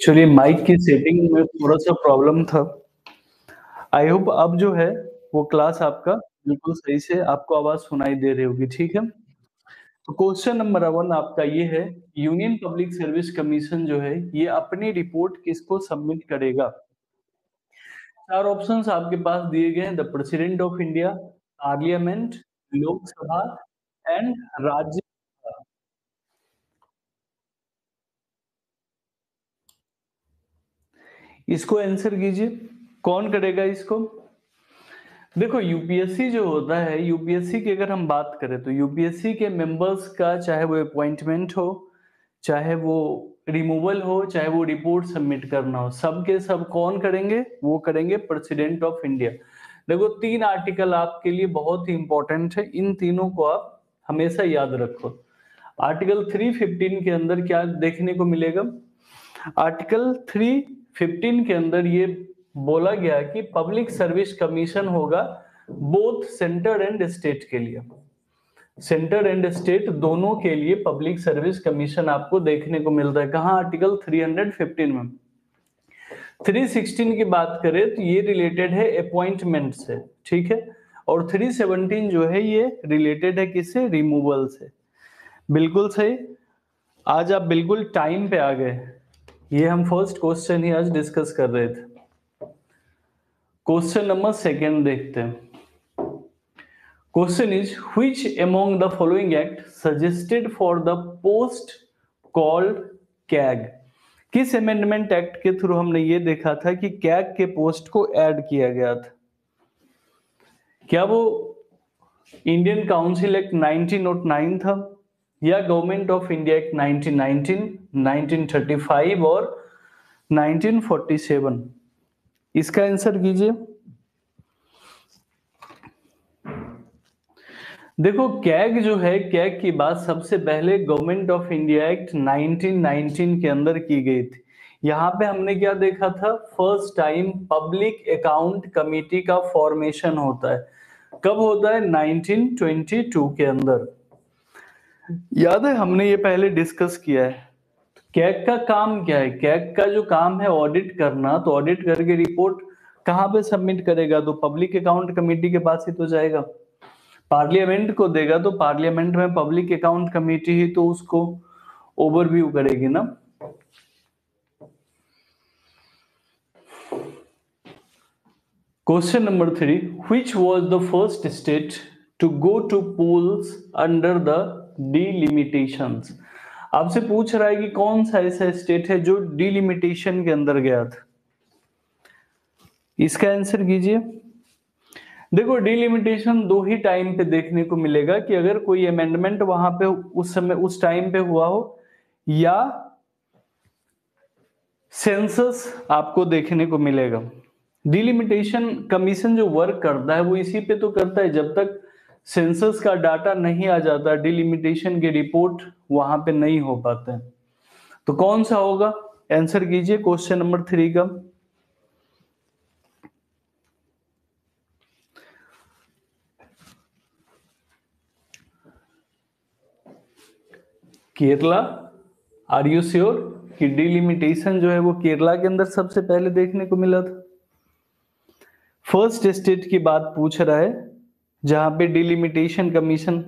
Actually mic की setting में थोड़ा-सा प्रॉब्लम था। आई होप अब जो है वो क्लास आपका बिल्कुल सही से आपको आवाज़ सुनाई दे रही होगी, ठीक है? तो क्वेश्चन नंबर 1 आपका ये है, यूनियन पब्लिक सर्विस कमीशन जो है, ये अपनी रिपोर्ट किसको सबमिट करेगा? 4 ऑप्शंस आपके पास दिए गए हैं, the president of India, parliament, Lok Sabha and Rajya Sabha. इसको आंसर कीजिए, कौन करेगा इसको? देखो यूपीएससी जो होता है, यूपीएससी की अगर हम बात करें तो यूपीएससी के मेंबर्स का चाहे वो अपॉइंटमेंट हो, चाहे वो रिमूवल हो, चाहे वो रिपोर्ट सबमिट करना हो, सब के सब कौन करेंगे? वो करेंगे प्रेसिडेंट ऑफ इंडिया। देखो 3 आर्टिकल आपके लिए बहुत ही इंपॉर्टेंट है, इन तीनों को आप हमेशा याद रखो। आर्टिकल 315 के अंदर क्या देखने को मिलेगा? आर्टिकल 315 के अंदर ये बोला गया कि पब्लिक सर्विस कमीशन होगा बोथ सेंटर एंड स्टेट के लिए। सेंटर एंड स्टेट दोनों के लिए पब्लिक सर्विस कमीशन आपको देखने को मिलता है। कहाँ? आर्टिकल 315 में। 316 की बात करें तो ये रिलेटेड है अपॉइंटमेंट से, ठीक है? और 317 जो है ये रिलेटेड है किससे? रिमूवल से। बिल्कुल सही। आज आप बिल्कुल टाइम पे आ गए। ये हम फर्स्ट क्वेश्चन ही आज डिस्कस कर रहे थे। क्वेश्चन नंबर 2 देखते हैं। Question is which among the following act suggested for the post called CAG? किस अमेंडमेंट एक्ट के थ्रू हमने ये देखा था कि कैग के पोस्ट को ऐड किया गया था? क्या वो इंडियन काउंसिल एक्ट 1909 था, या गवर्नमेंट ऑफ इंडिया एक्ट 1919, 1935 और 1947? इसका आंसर कीजिए। देखो कैग जो है, कैग की बात सबसे पहले गवर्नमेंट ऑफ इंडिया एक्ट 1919 के अंदर की गई थी। यहाँ पे हमने क्या देखा था? First time public account committee का फॉर्मेशन होता है। कब होता है? 1922 के अंदर। याद है हमने ये पहले डिस्कस किया है। कैग का काम क्या है? कैग का जो काम है ऑडिट करना, तो ऑडिट करके रिपोर्ट कहाँ पे सबमिट करेगा? तो पब्लिक अकाउंट कमेटी के पास ही तो जाएगा। पार्लियामेंट को देगा तो पार्लियामेंट में पब्लिक अकाउंट कमेटी ही तो उसको ओवरव्यू करेगी ना। Question number 3, which was the first state to go to polls under the delimitations? आपसे पूछ रहा है कि कौन सा ऐसा स्टेट है जो डिलिमिटेशन के अंदर गया था। इसका आंसर कीजिए। देखो डिलिमिटेशन दो ही टाइम पे देखने को मिलेगा, कि अगर कोई अमेंडमेंट वहां पे उस समय उस टाइम पे हुआ हो, या सेंसस आपको देखने को मिलेगा। डिलिमिटेशन कमीशन जो वर्क करता है वो इसी पे तो करता है, जब तक सेंसस का डाटा नहीं आ जाता, डिलिमिटेशन की रिपोर्ट वहां पे नहीं हो पाता है। तो कौन सा होगा? आंसर कीजिए क्वेश्चन नंबर 3 का। केरला। आर यू श्योर कि डिलिमिटेशन जो है वो केरला के अंदर सबसे पहले देखने को मिला था? फर्स्ट स्टेट की बात पूछ रहा है जहां पे डिलिमिटेशन कमीशन।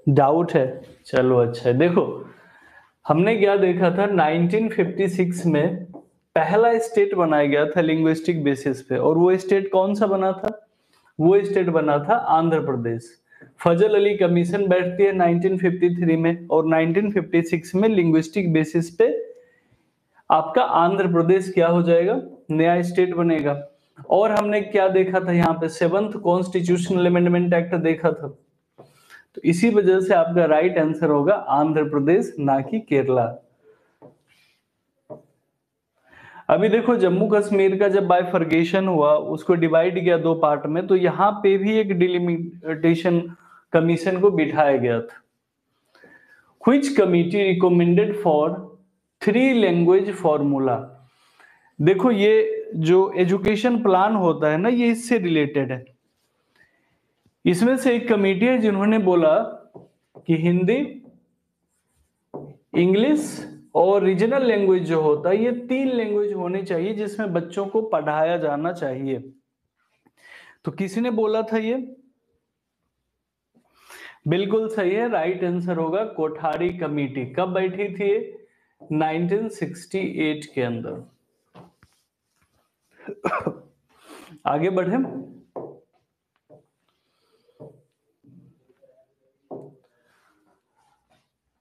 डाउट है? चलो अच्छा है। देखो हमने क्या देखा था, 1956 में पहला स्टेट बनाया गया था लिंग्विस्टिक बेसिस पे, और वो स्टेट कौन सा बना था? वो स्टेट बना था आंध्र प्रदेश। फजल अली कमीशन बैठती है 1953 में, और 1956 में लिंग्विस्टिक बेसिस पे आपका आंध्र प्रदेश क्या हो जाएगा? नया स्टेट बनेगा। और हमने क्या देखा था यहाँ पे? 7th कॉन्स्टिट्यूशनल अमेंडमेंट एक्ट देखा था। तो इसी वजह से आपका राइट आंसर होगा आंध्र प्रदेश, ना कि केरला। अभी देखो जम्मू कश्मीर का जब बाइफर्केशन हुआ, उसको डिवाइड किया 2 पार्ट में, तो यहाँ पे भी एक डिलिमिटेशन कमीशन को बिठाया गया था। Which committee recommended for 3 language formula? देखो ये जो एजुकेशन प्लान होता है ना, ये इससे रिलेटेड है। इसमें से एक कमेटी है जिन्होंने बोला कि हिंदी, इंग्लिश और रीजनल लैंग्वेज जो होता है, ये 3 लैंग्वेज होने चाहिए जिसमें बच्चों को पढ़ाया जाना चाहिए। तो किसी ने बोला था ये? बिल्कुल सही है, राइट आंसर होगा कोठारी कमेटी। कब बैठी थी? 1968 के अंदर। आगे बढ़े।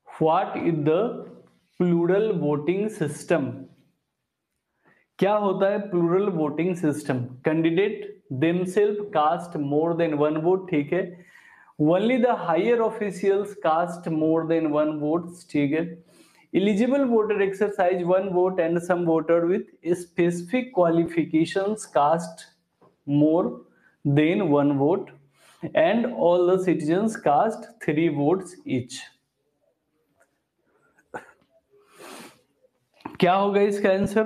What is the plural voting system? क्या होता है plural voting system? Candidate themselves cast more than one vote, ठीक है। Only the higher officials cast more than one vote, ठीक है। Eligible voter exercise one vote and some voter with specific qualifications cast more than one vote and all the citizens cast 3 votes each. क्या होगा इसका answer?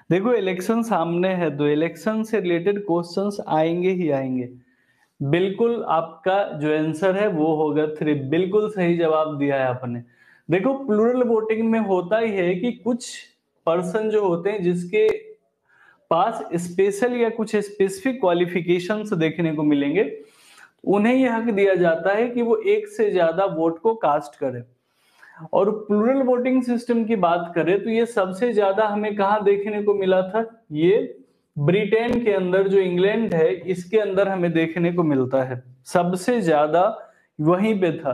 देखो election सामने है तो election से रिलेटेड क्वेश्चंस आएंगे ही आएंगे। बिल्कुल आपका जो आंसर है वो होगा 3। बिल्कुल सही जवाब दिया है आपने। देखो प्लूरल वोटिंग में होता ही है कि कुछ पर्सन जो होते हैं जिसके पास स्पेशल या कुछ स्पेसिफिक क्वालिफिकेशंस देखने को मिलेंगे, उन्हें यह हक दिया जाता है कि वो एक से ज्यादा वोट को कास्ट करें। और प्लूरल वोटिंग सिस्टम की बात करें तो ये सबसे ज्यादा हमें कहां देखने को मिला था? ये ब्रिटेन के अंदर, जो इंग्लैंड है इसके अंदर हमें देखने को मिलता है। सबसे ज्यादा वहीं पे था।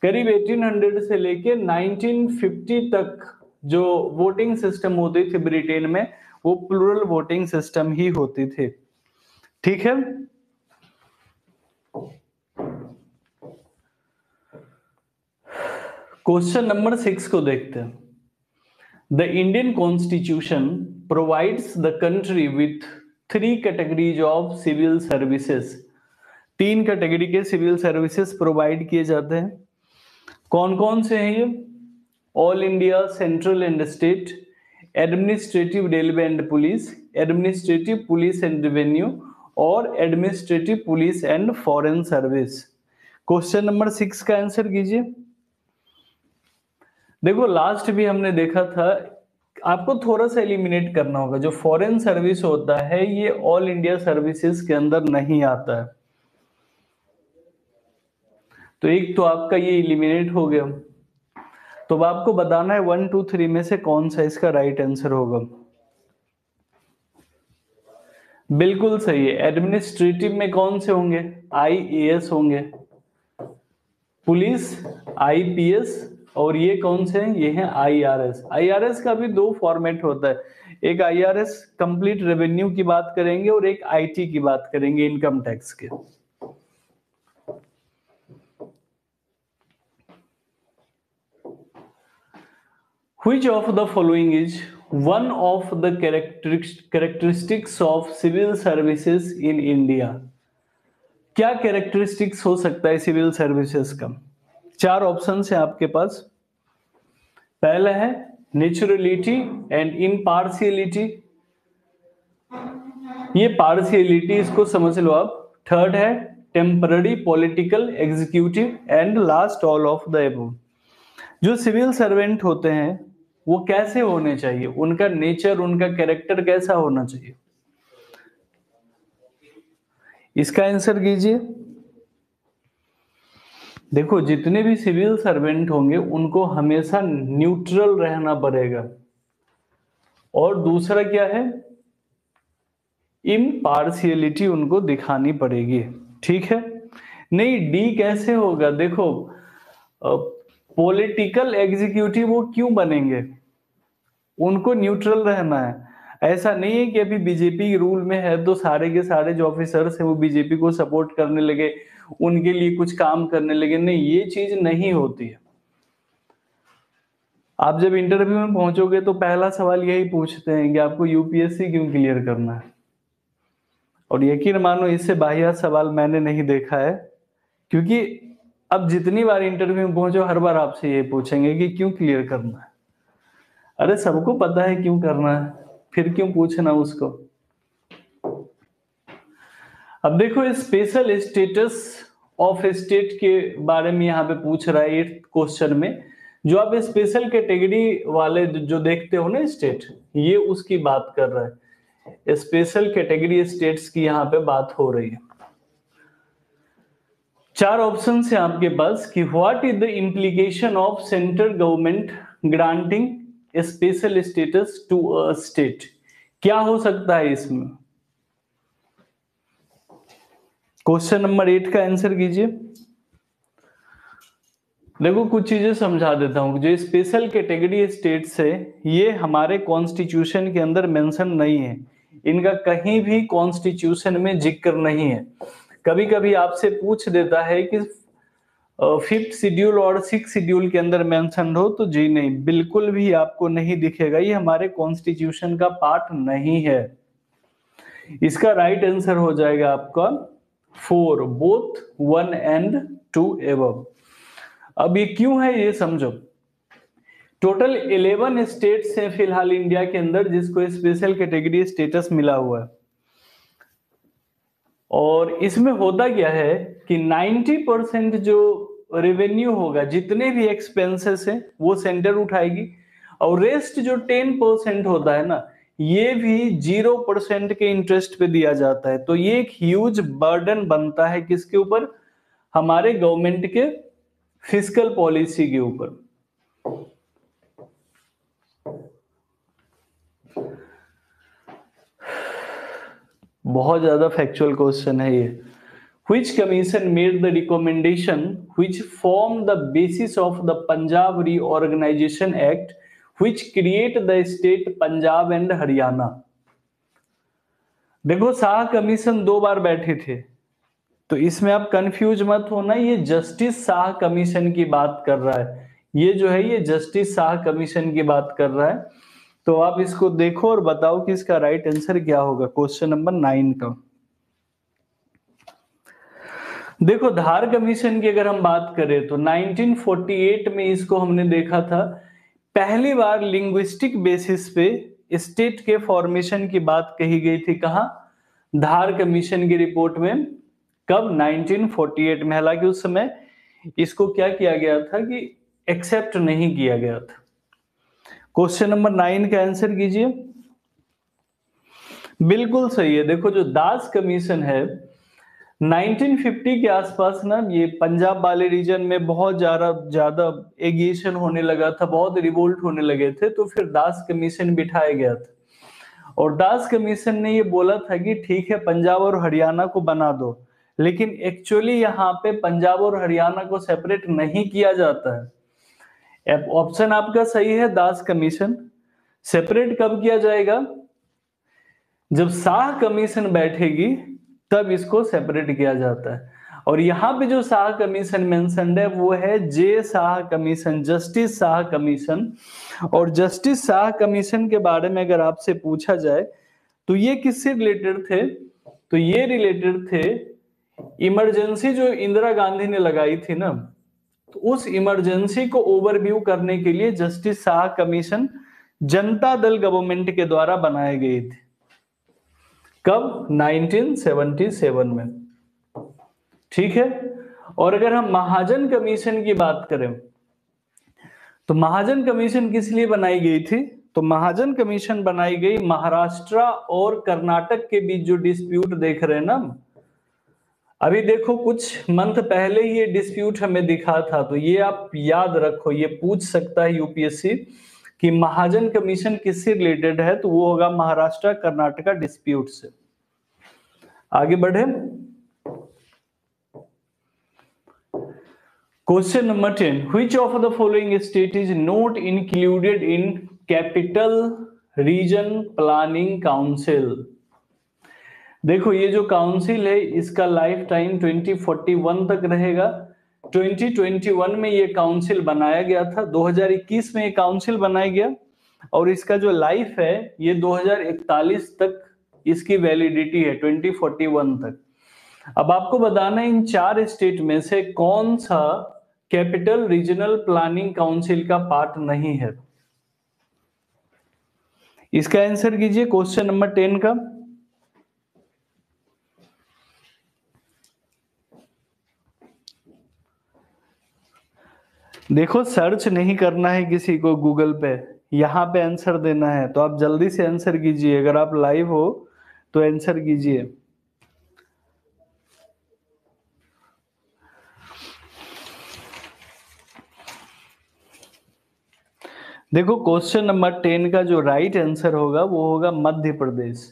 करीब 1800 से लेके 1950 तक जो वोटिंग सिस्टम होती थी ब्रिटेन में, वो प्लूरल वोटिंग सिस्टम ही होती थी, ठीक है। क्वेश्चन नंबर 6 को देखते हैं। The Indian constitution provides the country with 3 categories of civil services. 3 category के सिविल सर्विसेज प्रोवाइड किए जाते हैं। कौन कौन से हैं ये? All India, central and state, administrative, railway and police, administrative police and revenue और administrative police and foreign service. Question number 6 का आंसर कीजिए। देखो लास्ट भी हमने देखा था, आपको थोड़ा सा एलिमिनेट करना होगा। जो फॉरेन सर्विस होता है ये ऑल इंडिया सर्विसेज के अंदर नहीं आता है, तो एक तो आपका ये एलिमिनेट हो गया। तो अब आपको बताना है 1 2 3 में से कौन सा इसका राइट आंसर होगा। बिल्कुल सही है। एडमिनिस्ट्रेटिव में कौन से होंगे? IAS होंगे, पुलिस IPS, और ये कौन से हैं? ये हैं IRS। IRS का भी 2 फॉर्मेट होता है, एक IRS कंप्लीट रेवेन्यू की बात करेंगे और एक IT की बात करेंगे, इनकम टैक्स के। Which of the following is one of the characteristics of civil services in India? क्या कैरेक्टरिस्टिक्स हो सकता है सिविल सर्विसेज का? 4 ऑप्शन है आपके पास। पहला है नेचुरलिटी एंड इम्पार्शियलिटी, ये पार्शियलिटी इसको समझ लो आप। थर्ड है temporary, political, executive and last all of the above. जो सिविल सर्वेंट होते हैं वो कैसे होने चाहिए, उनका नेचर, उनका कैरेक्टर कैसा होना चाहिए? इसका आंसर कीजिए। देखो जितने भी सिविल सर्वेंट होंगे उनको हमेशा न्यूट्रल रहना पड़ेगा, और दूसरा क्या है? इम्पार्शियलिटी उनको दिखानी पड़ेगी, ठीक है। नहीं, डी कैसे होगा? देखो पॉलिटिकल एग्जीक्यूटिव वो क्यों बनेंगे? उनको न्यूट्रल रहना है। ऐसा नहीं है कि अभी बीजेपी रूल में है तो सारे के सारे जो ऑफिसर्स हैं वो बीजेपी को सपोर्ट करने लगे, उनके लिए कुछ काम करने लगे। नहीं, ये चीज नहीं होती है। आप जब इंटरव्यू में पहुंचोगे तो पहला सवाल यही पूछते हैं कि आपको यूपीएससी क्यों क्लियर करना है, और यकीन मानो इससे बाह्य सवाल मैंने नहीं देखा है, क्योंकि अब जितनी बार इंटरव्यू में पहुंचो हर बार आपसे ये पूछेंगे कि क्यों क्लियर करना है। अरे सबको पता है क्यों करना है, फिर क्यों पूछना उसको? अब देखो स्पेशल स्टेटस ऑफ स्टेट के बारे में यहाँ पे पूछ रहा है 8th क्वेश्चन में। जो आप स्पेशल कैटेगरी वाले जो देखते हो ना स्टेट, ये उसकी बात कर रहा है, स्पेशल कैटेगरी स्टेट्स की यहाँ पे बात हो रही है। 4 ऑप्शन है आपके पास कि what is the implication of central government granting special status to a state. क्या हो सकता है इसमें? क्वेश्चन नंबर 8 का आंसर कीजिए। देखो कुछ चीजें समझा देता हूं। जो स्पेशल कैटेगरी स्टेट्स है ये हमारे कॉन्स्टिट्यूशन के अंदर मेंशन नहीं है, इनका कहीं भी कॉन्स्टिट्यूशन में जिक्र नहीं है। कभी कभी आपसे पूछ देता है कि 5th शेड्यूल और 6th शेड्यूल के अंदर मेंशन हो, तो जी नहीं, बिल्कुल भी आपको नहीं दिखेगा, ये हमारे कॉन्स्टिट्यूशन का पार्ट नहीं है। इसका राइट आंसर हो जाएगा आपका 4, बोथ 1 एंड 2 एबव। अब ये क्यों है ये समझो। टोटल 11 स्टेट्स हैं फिलहाल इंडिया के अंदर जिसको स्पेशल कैटेगरी स्टेटस मिला हुआ है, और इसमें होता क्या है कि 90% जो रेवेन्यू होगा, जितने भी एक्सपेंसेस हैं वो सेंटर उठाएगी, और रेस्ट जो 10% होता है ना, ये भी 0% के इंटरेस्ट पे दिया जाता है। तो ये एक ह्यूज बर्डन बनता है किसके ऊपर? हमारे गवर्नमेंट के फिस्कल पॉलिसी के ऊपर। बहुत ज्यादा फैक्चुअल क्वेश्चन है ये। Which commission made the recommendation which formed the basis of the Punjab Reorganization Act which create the state Punjab and Haryana? देखो शाह कमीशन 2 बार बैठे थे, तो इसमें आप कंफ्यूज मत होना, ये जस्टिस शाह कमीशन की बात कर रहा है। ये जो है ये जस्टिस शाह कमीशन की बात कर रहा है। तो आप इसको देखो और बताओ कि इसका राइट आंसर क्या होगा क्वेश्चन नंबर 9 का। देखो धार कमीशन की अगर हम बात करें तो 1948 में इसको हमने देखा था। पहली बार लिंग्विस्टिक बेसिस पे स्टेट के फॉर्मेशन की बात कही गई थी। कहां? धार कमीशन की रिपोर्ट में। कब? 1948 में। हालांकि उस समय इसको क्या किया गया था कि एक्सेप्ट नहीं किया गया था। क्वेश्चन नंबर 9 का आंसर कीजिए। बिल्कुल सही है। देखो जो दास कमीशन है 1950 के आसपास ना, ये पंजाब वाले रीजन में बहुत ज्यादा एगिएशन होने लगा था, बहुत रिवोल्ट होने लगे थे, तो फिर दास कमीशन बिठाया गया था। और दास कमीशन ने ये बोला था कि ठीक है पंजाब और हरियाणा को बना दो, लेकिन एक्चुअली यहाँ पे पंजाब और हरियाणा को सेपरेट नहीं किया जाता है। ऑप्शन आपका सही है, दास कमीशन। सेपरेट कब किया जाएगा? जब शाह कमीशन बैठेगी तब इसको सेपरेट किया जाता है। और यहां पे जो शाह कमीशन मेंशन्ड है वो है J Shah commission, justice Shah commission. और जस्टिस शाह कमीशन के बारे में अगर आपसे पूछा जाए तो ये किससे रिलेटेड थे? तो ये रिलेटेड थे इमरजेंसी जो इंदिरा गांधी ने लगाई थी ना, तो उस इमरजेंसी को ओवरव्यू करने के लिए justice Shah commission Janata Dal government के द्वारा बनाए गए थे। कब? 1977 में। ठीक है। और अगर हम महाजन कमीशन की बात करें तो महाजन कमीशन किस लिए बनाई गई थी? तो महाजन कमीशन बनाई गई महाराष्ट्र और कर्नाटक के बीच जो डिस्प्यूट देख रहे हैं ना, अभी देखो कुछ मंथ पहले ही ये डिस्प्यूट हमें दिखा था, तो ये आप याद रखो, ये पूछ सकता है यूपीएससी कि महाजन कमीशन किससे रिलेटेड है, तो वो होगा महाराष्ट्र कर्नाटका डिस्प्यूट से। आगे बढ़े। Question number 10, which of the following state is not included in capital region planning council? देखो ये जो काउंसिल है इसका लाइफ टाइम 2041 तक रहेगा। 2021 में ये काउंसिल बनाया गया था, 2021 में ये काउंसिल बनाया गया, और इसका जो लाइफ है ये 2041 तक इसकी वैलिडिटी है, 2041 तक। अब आपको बताना इन 4 स्टेट में से कौन सा कैपिटल रीजनल प्लानिंग काउंसिल का पार्ट नहीं है। इसका आंसर कीजिए क्वेश्चन नंबर 10 का। देखो सर्च नहीं करना है किसी को गूगल पे, यहाँ पे आंसर देना है, तो आप जल्दी से आंसर कीजिए। अगर आप लाइव हो तो आंसर कीजिए। देखो क्वेश्चन नंबर 10 का जो राइट आंसर होगा वो होगा मध्य प्रदेश।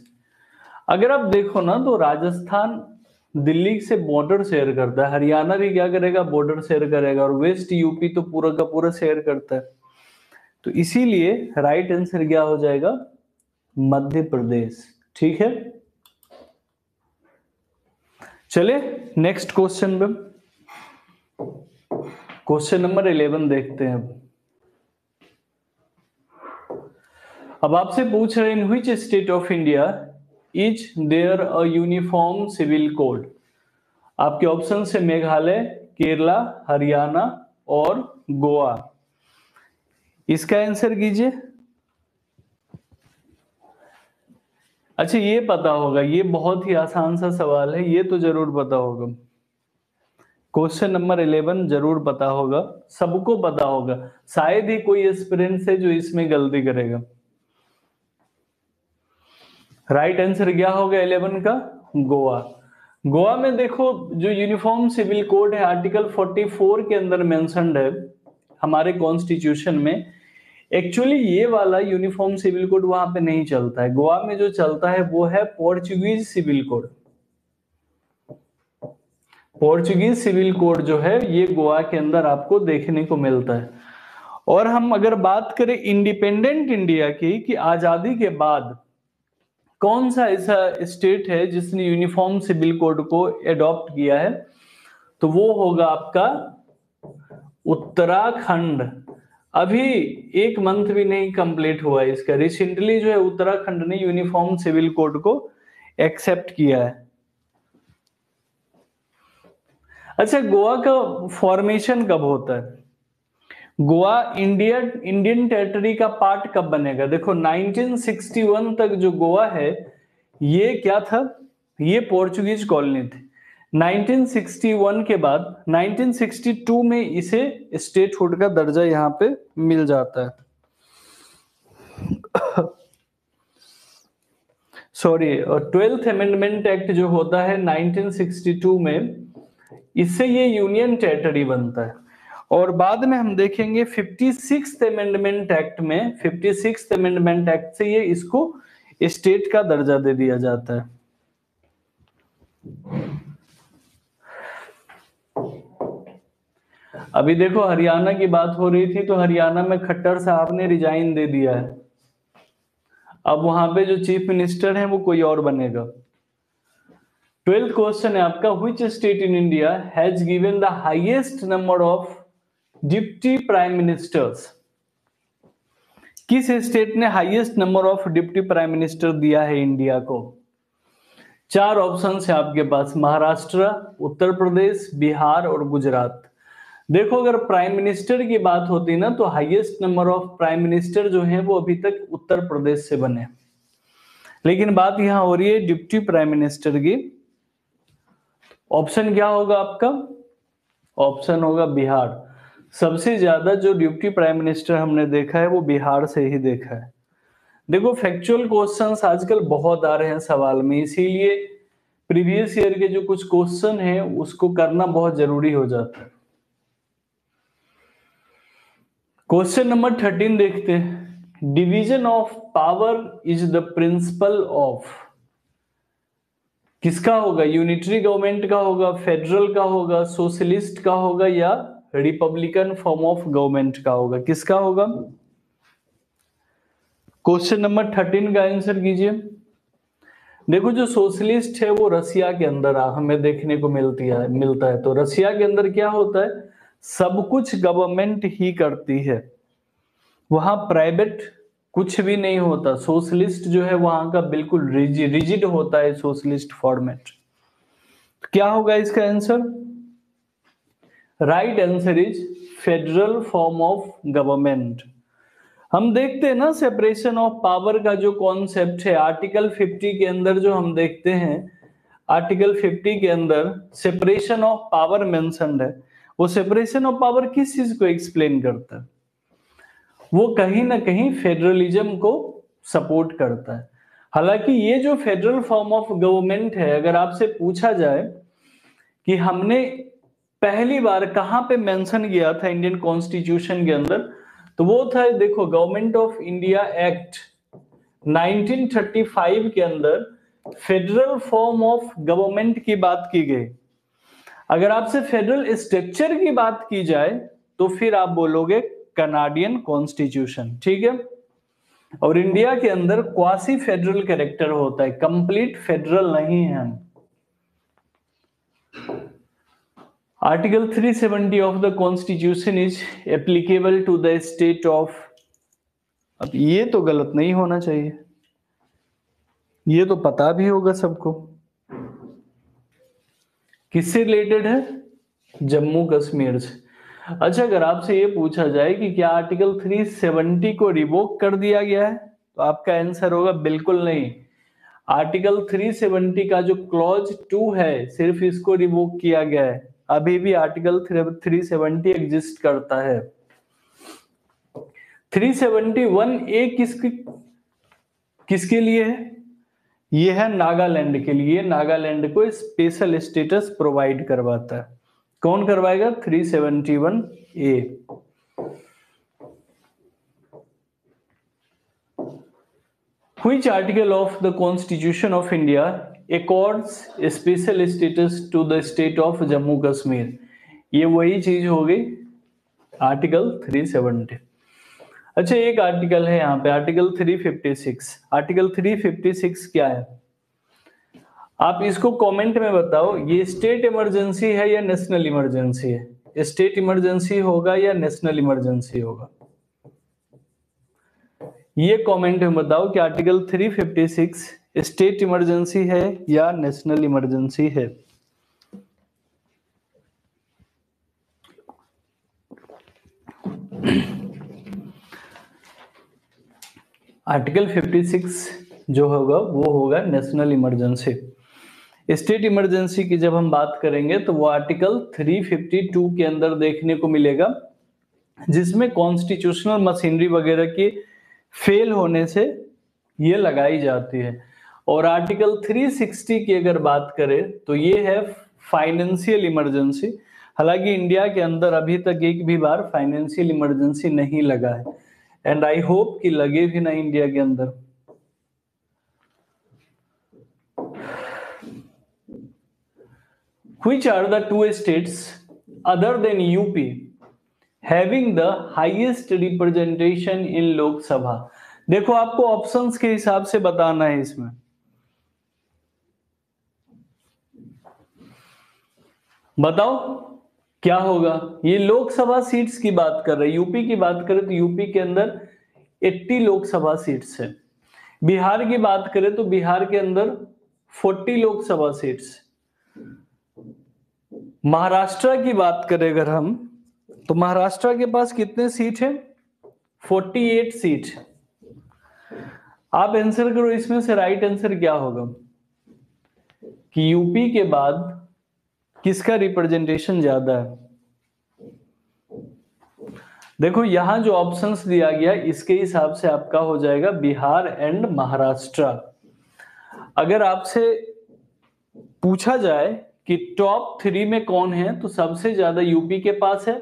अगर आप देखो ना तो राजस्थान दिल्ली से बॉर्डर शेयर करता है, हरियाणा भी क्या करेगा, बॉर्डर शेयर करेगा, और वेस्ट यूपी तो पूरा का पूरा शेयर करता है। तो इसीलिए राइट आंसर क्या हो जाएगा, मध्य प्रदेश। ठीक है, चले नेक्स्ट क्वेश्चन पे। क्वेश्चन नंबर 11 देखते हैं। अब आपसे पूछ रहे हैं, in which state of India is there a uniform civil code. आपके ऑप्शन से मेघालय, केरला, हरियाणा और गोवा। इसका आंसर कीजिए। अच्छा ये पता होगा, ये बहुत ही आसान सा सवाल है, ये तो जरूर पता होगा। क्वेश्चन नंबर 11 जरूर पता होगा, सबको पता होगा, शायद ही कोई एस्पिरेंट है जो इसमें गलती करेगा। राइट आंसर क्या होगा 11 का, गोवा। गोवा में देखो जो यूनिफॉर्म सिविल कोड है आर्टिकल 44 के अंदर मेंशन्ड है हमारे कॉन्स्टिट्यूशन में। एक्चुअली ये वाला यूनिफॉर्म सिविल कोड वहां पे नहीं चलता है, गोवा में जो चलता है वो है Portuguese civil code. Portuguese civil code जो है ये गोवा के अंदर आपको देखने को मिलता है। और हम अगर बात करें इंडिपेंडेंट इंडिया की, कि आजादी के बाद कौन सा ऐसा स्टेट है जिसने यूनिफॉर्म सिविल कोड को एडॉप्ट किया है, तो वो होगा आपका उत्तराखंड। अभी एक मंथ भी नहीं कंप्लीट हुआ है इसका, रिसेंटली जो है उत्तराखंड ने यूनिफॉर्म सिविल कोड को एक्सेप्ट किया है। अच्छा गोवा का फॉर्मेशन कब होता है, गोवा इंडियन टेरिटरी का पार्ट कब बनेगा। देखो 1961 तक जो गोवा है ये क्या था, ये पोर्चुगीज कॉलोनी थी। 1961 के बाद 1962 में इसे स्टेटहुड का दर्जा यहां पे मिल जाता है। सॉरी, और 12th अमेंडमेंट एक्ट जो होता है 1962 में, इससे ये यूनियन टेरिटरी बनता है। और बाद में हम देखेंगे 56th अमेंडमेंट एक्ट में, 56th अमेंडमेंट एक्ट से ये इसको स्टेट का दर्जा दे दिया जाता है। अभी देखो हरियाणा की बात हो रही थी, तो हरियाणा में खट्टर साहब ने रिजाइन दे दिया है, अब वहां पे जो चीफ मिनिस्टर है वो कोई और बनेगा। 12th क्वेश्चन है आपका, which state in India has given the highest number of deputy prime ministers. किस स्टेट ने highest number of deputy prime minister दिया है इंडिया को। चार ऑप्शन है आपके पास, महाराष्ट्र, उत्तर प्रदेश, बिहार और गुजरात। देखो अगर प्राइम मिनिस्टर की बात होती ना, तो highest number of prime minister जो हैं वो अभी तक उत्तर प्रदेश से बने, लेकिन बात यहां हो रही है डिप्टी प्राइम मिनिस्टर की। ऑप्शन क्या होगा आपका, ऑप्शन होगा बिहार। सबसे ज्यादा जो डिप्टी प्राइम मिनिस्टर हमने देखा है वो बिहार से ही देखा है। देखो फैक्चुअल क्वेश्चंस आजकल बहुत आ रहे हैं सवाल में, इसीलिए प्रीवियस ईयर के जो कुछ क्वेश्चन हैं उसको करना बहुत जरूरी हो जाता है। क्वेश्चन नंबर 13 देखते हैं, division of power is the principle of. किसका होगा, यूनिटरी गवर्नमेंट का होगा, फेडरल का होगा, सोशलिस्ट का होगा या रिपब्लिकन फॉर्म ऑफ गवर्नमेंट का होगा, किसका होगा। क्वेश्चन नंबर 13 का आंसर कीजिए। देखो जो सोशलिस्ट है वो रसिया के अंदर हमें देखने को मिलता है। तो रसिया के अंदर क्या होता है, सब कुछ गवर्नमेंट ही करती है, वहां प्राइवेट कुछ भी नहीं होता। सोशलिस्ट जो है वहां का बिल्कुल रिजिड होता है सोशलिस्ट फॉर्मेट। क्या होगा इसका answer, right answer is federal form of government. हम देखते हैं ना सेपरेशन ऑफ पावर का जो कॉन्सेप्ट है आर्टिकल 50 के अंदर, जो हम देखते हैं आर्टिकल 50 के अंदर सेपरेशन ऑफ पावर मेंशन्ड है, वो सेपरेशन ऑफ पावर किस चीज को एक्सप्लेन करता है? वो कहीं ना कहीं फेडरलिज्म को सपोर्ट करता है। हालांकि ये जो फेडरल फॉर्म ऑफ गवर्नमेंट है, अगर आपसे पूछा जाए कि हमने पहली बार कहां पे मेंशन किया था इंडियन कॉन्स्टिट्यूशन के अंदर, तो वो था, देखो, गवर्नमेंट ऑफ इंडिया एक्ट 1935 के अंदर फेडरल फॉर्म ऑफ गवर्नमेंट की बात की गई। अगर आपसे फेडरल स्ट्रक्चर की बात की जाए तो फिर आप बोलोगे कनाडियन कॉन्स्टिट्यूशन, ठीक है। और इंडिया के अंदर क्वासी फेडरल कैरेक्टर होता है, कंप्लीट फेडरल नहीं है हम। Article 370 of the constitution is applicable to the state of, अब ये तो गलत नहीं होना चाहिए, ये तो पता भी होगा सबको। किससे रिलेटेड है? जम्मू कश्मीर से। अच्छा, अगर आपसे ये पूछा जाए कि क्या आर्टिकल 370 को रिवोक कर दिया गया है, तो आपका आंसर होगा बिल्कुल नहीं। आर्टिकल 370 का जो क्लॉज 2 है, सिर्फ इसको रिवोक किया गया है। अभी भी आर्टिकल 370 एग्जिस्ट करता है। 371A किसके लिए है? ये है नागालैंड के लिए। नागालैंड को स्पेशल स्टेटस प्रोवाइड करवाता है। कौन करवाएगा? 371A। Which article of the Constitution of India accords special status to the state of Jammu Kashmir? ये वही चीज हो गई, आर्टिकल 370। अच्छा, एक आर्टिकल है यहाँ पे, आर्टिकल 356। आर्टिकल 356 क्या है? आप इसको कमेंट में बताओ, ये स्टेट इमरजेंसी है या नेशनल इमरजेंसी है? स्टेट इमरजेंसी होगा या नेशनल इमरजेंसी होगा? ये कमेंट में बताओ कि आर्टिकल 356 स्टेट इमरजेंसी है या नेशनल इमरजेंसी है। आर्टिकल 56 जो होगा वो होगा नेशनल इमरजेंसी। स्टेट इमरजेंसी की जब हम बात करेंगे तो वो आर्टिकल 352 के अंदर देखने को मिलेगा, जिसमें कॉन्स्टिट्यूशनल मशीनरी वगैरह की फेल होने से ये लगाई जाती है। और आर्टिकल 360 की अगर बात करें तो ये है फाइनेंशियल इमरजेंसी। हालांकि इंडिया के अंदर अभी तक एक भी बार फाइनेंशियल इमरजेंसी नहीं लगा है, एंड आई होप कि लगे भी ना इंडिया के अंदर। Which are the two states other than UP having the highest representation in लोक सभा? देखो, आपको ऑप्शंस के हिसाब से बताना है इसमें। बताओ क्या होगा? ये लोकसभा सीट्स की बात कर रहे हैं। यूपी की बात करें तो यूपी के अंदर 80 लोकसभा सीट्स है। बिहार की बात करें तो बिहार के अंदर 40 लोकसभा सीट्स। महाराष्ट्र की बात करें अगर हम, तो महाराष्ट्र के पास कितने सीट है? 48 सीट। आप आंसर करो इसमें से राइट आंसर क्या होगा कि यूपी के बाद किसका रिप्रेजेंटेशन ज्यादा है? देखो, यहां जो ऑप्शंस दिया गया इसके हिसाब से आपका हो जाएगा बिहार एंड महाराष्ट्र। अगर आपसे पूछा जाए कि टॉप 3 में कौन है, तो सबसे ज्यादा यूपी के पास है,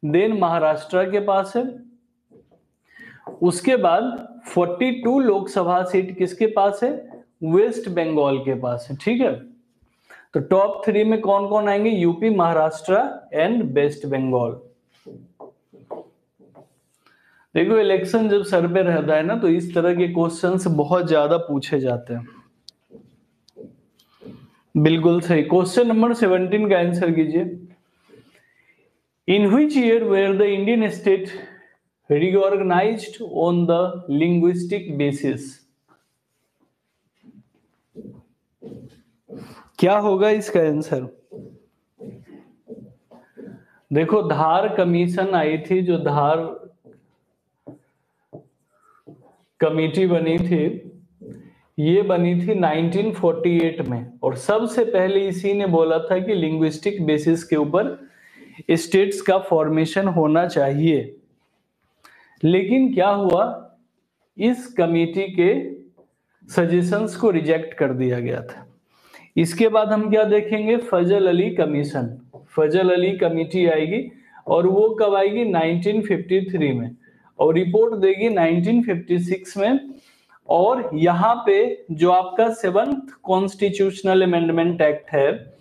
देन महाराष्ट्र के पास है, उसके बाद 42 लोकसभा सीट किसके पास है? वेस्ट बंगाल के पास है। ठीक है, तो टॉप 3 में कौन कौन आएंगे? यूपी, महाराष्ट्र एंड वेस्ट बंगाल। देखो, इलेक्शन जब सर पे रहता है ना, तो इस तरह के क्वेश्चंस बहुत ज्यादा पूछे जाते हैं। बिल्कुल सही। क्वेश्चन नंबर 17 का आंसर कीजिए। In which year were the Indian state reorganized on the linguistic basis? क्या होगा इसका आंसर? देखो, धार कमीशन आई थी, जो धार कमेटी बनी थी, ये बनी थी 1948 में, और सबसे पहले इसी ने बोला था कि लिंग्विस्टिक बेसिस के ऊपर स्टेट्स का फॉर्मेशन होना चाहिए। लेकिन क्या हुआ, इस कमेटी के सजेशंस को रिजेक्ट कर दिया गया था। इसके बाद हम क्या देखेंगे, फजल अली कमीशन। फजल अली कमेटी आएगी और वो कब आएगी, 1953 में, और रिपोर्ट देगी 1956 में। और यहाँ पे जो आपका 7th कॉन्स्टिट्यूशनल अमेंडमेंट एक्ट है,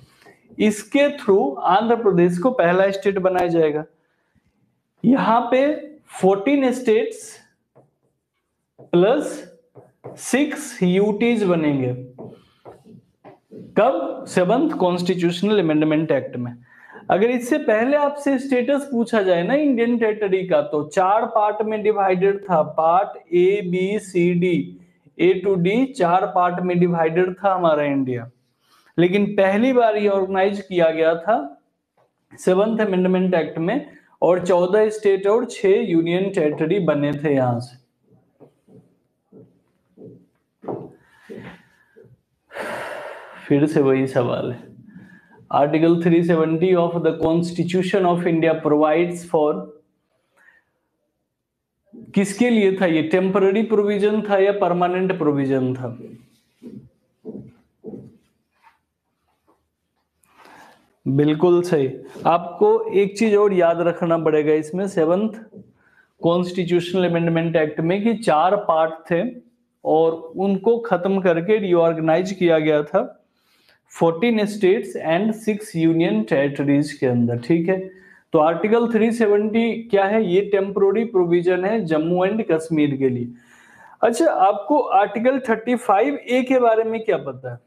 इसके थ्रू आंध्र प्रदेश को पहला स्टेट बनाया जाएगा। यहाँ पे 14 स्टेट्स प्लस 6 यूटीज बनेंगे। कब, 7th कॉन्स्टिट्यूशनल अमेंडमेंट एक्ट में। अगर इससे पहले आपसे स्टेटस पूछा जाए ना इंडियन टेरिटरी का, तो 4 पार्ट में डिवाइडेड था, part A B C D, A to D 4 part में डिवाइडेड था हमारा इंडिया। लेकिन पहली बार ये ऑर्गेनाइज किया गया था 7th अमेंडमेंट एक्ट में, और 14 स्टेट और 6 यूनियन टेरिटरी बने थे यहां से। फिर से वही सवाल है, article 370 of the constitution of India provides for, किसके लिए था ये, टेम्पररी प्रोविजन था या परमानेंट प्रोविजन था? बिल्कुल सही। आपको एक चीज और याद रखना पड़ेगा इसमें, 7th कॉन्स्टिट्यूशनल अमेंडमेंट एक्ट में, कि 4 पार्ट थे और उनको खत्म करके रिऑर्गेनाइज किया गया था 14 स्टेट्स एंड 6 यूनियन टेरिटरीज के अंदर। ठीक है, तो आर्टिकल 370 क्या है, ये टेम्पोररी प्रोविजन है जम्मू एंड कश्मीर के लिए। अच्छा, आपको आर्टिकल 35A के बारे में क्या पता है?